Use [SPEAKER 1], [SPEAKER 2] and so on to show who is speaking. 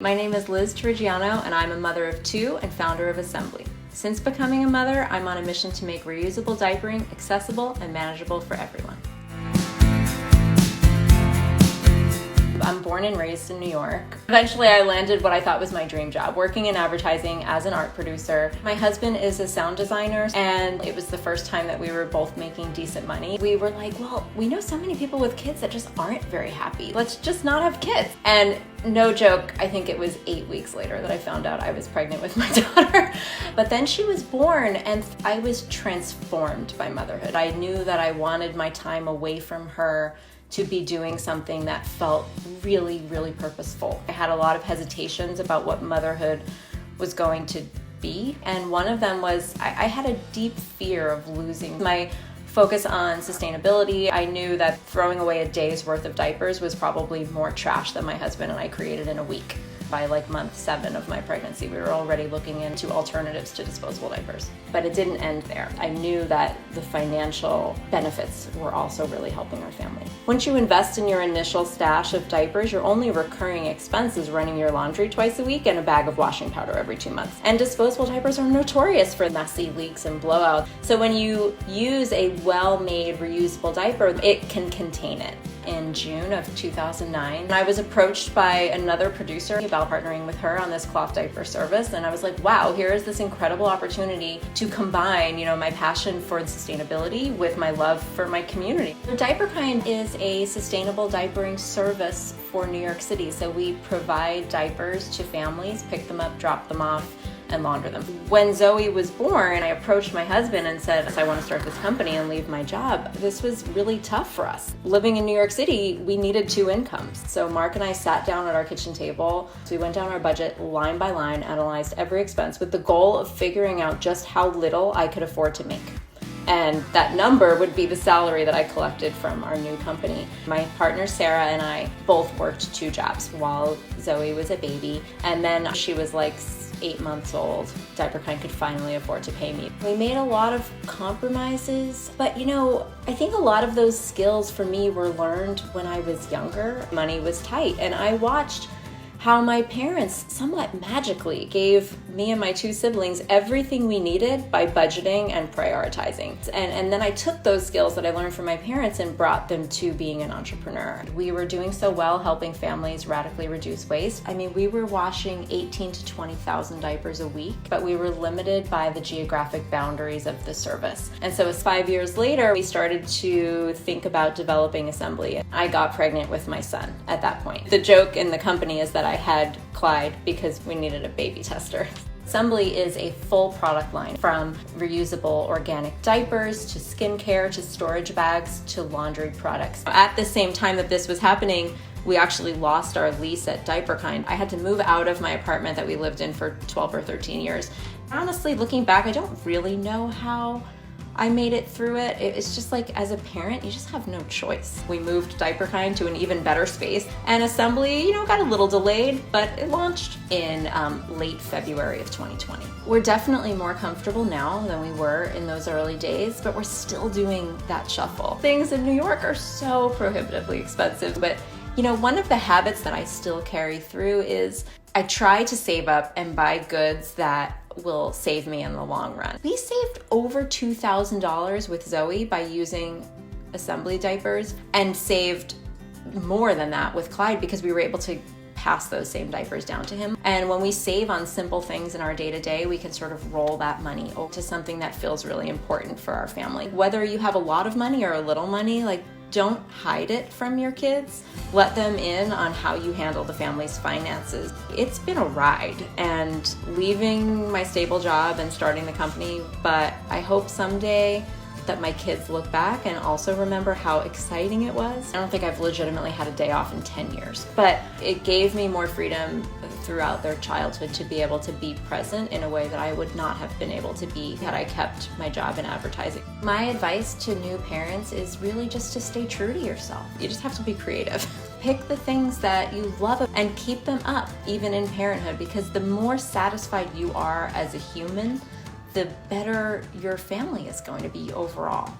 [SPEAKER 1] My name is Liz Trigiano, and I'm a mother of two and founder of Esembly. Since becoming a mother, I'm on a mission to make reusable diapering accessible and manageable for everyone. I'm born and raised in New York. Eventually, I landed what I thought was my dream job, working in advertising as an art producer. My husband is a sound designer, and it was the first time that we were both making decent money. We were like, well, we know so many people with kids that just aren't very happy. Let's just not have kids. And no joke, I think it was 8 weeks later that I found out I was pregnant with my daughter. But then she was born, and I was transformed by motherhood. I knew that I wanted my time away from her to be doing something that felt really, really purposeful. I had a lot of hesitations about what motherhood was going to be, and one of them was I had a deep fear of losing my focus on sustainability. I knew that throwing away a day's worth of diapers was probably more trash than my husband and I created in a week. By month 7 of my pregnancy, we were already looking into alternatives to disposable diapers. But it didn't end there. I knew that the financial benefits were also really helping our family. Once you invest in your initial stash of diapers, your only recurring expense is running your laundry twice a week and a bag of washing powder every 2 months. And disposable diapers are notorious for messy leaks and blowouts. So when you use a well-made reusable diaper, it can contain it. In June of 2009, I was approached by another producer about partnering with her on this cloth diaper service, and I was like, wow, here is this incredible opportunity to combine, my passion for sustainability with my love for my community. So Diaperkind is a sustainable diapering service for New York City. So we provide diapers to families, pick them up, drop them off, and launder them. When Zoe was born, I approached my husband and said, I want to start this company and leave my job. This was really tough for us. Living in New York City, we needed 2 incomes. So Mark and I sat down at our kitchen table. So we went down our budget line by line, analyzed every expense with the goal of figuring out just how little I could afford to make. And that number would be the salary that I collected from our new company. My partner Sarah and I both worked 2 jobs while Zoe was a baby. And then she was 8 months old. Diaperkind could finally afford to pay me. We made a lot of compromises, but I think a lot of those skills for me were learned when I was younger. Money was tight, and I watched how my parents somewhat magically gave me and my 2 siblings everything we needed by budgeting and prioritizing. And then I took those skills that I learned from my parents and brought them to being an entrepreneur. We were doing so well helping families radically reduce waste. We were washing 18,000 to 20,000 diapers a week, but we were limited by the geographic boundaries of the service. And so 5 years later, we started to think about developing Esembly. I got pregnant with my son at that point. The joke in the company is that I had Clyde because we needed a baby tester. Esembly is a full product line, from reusable organic diapers to skincare to storage bags to laundry products. At the same time that this was happening, we actually lost our lease at Diaperkind. I had to move out of my apartment that we lived in for 12 or 13 years. Honestly, looking back, I don't really know how I made it through it. It's just as a parent, you just have no choice. We moved Diaperkind to an even better space, and Esembly, got a little delayed, but it launched in late February of 2020. We're definitely more comfortable now than we were in those early days, but we're still doing that shuffle. Things in New York are so prohibitively expensive, but one of the habits that I still carry through is I try to save up and buy goods that will save me in the long run. We saved over $2,000 with Zoe by using Esembly diapers, and saved more than that with Clyde because we were able to pass those same diapers down to him. And when we save on simple things in our day-to-day, we can sort of roll that money over to something that feels really important for our family. Whether you have a lot of money or a little money, don't hide it from your kids. Let them in on how you handle the family's finances. It's been a ride, and leaving my stable job and starting the company, but I hope someday that my kids look back and also remember how exciting it was. I don't think I've legitimately had a day off in 10 years, but it gave me more freedom throughout their childhood to be able to be present in a way that I would not have been able to be had I kept my job in advertising. My advice to new parents is really just to stay true to yourself. You just have to be creative. Pick the things that you love and keep them up, even in parenthood, because the more satisfied you are as a human, the better your family is going to be overall.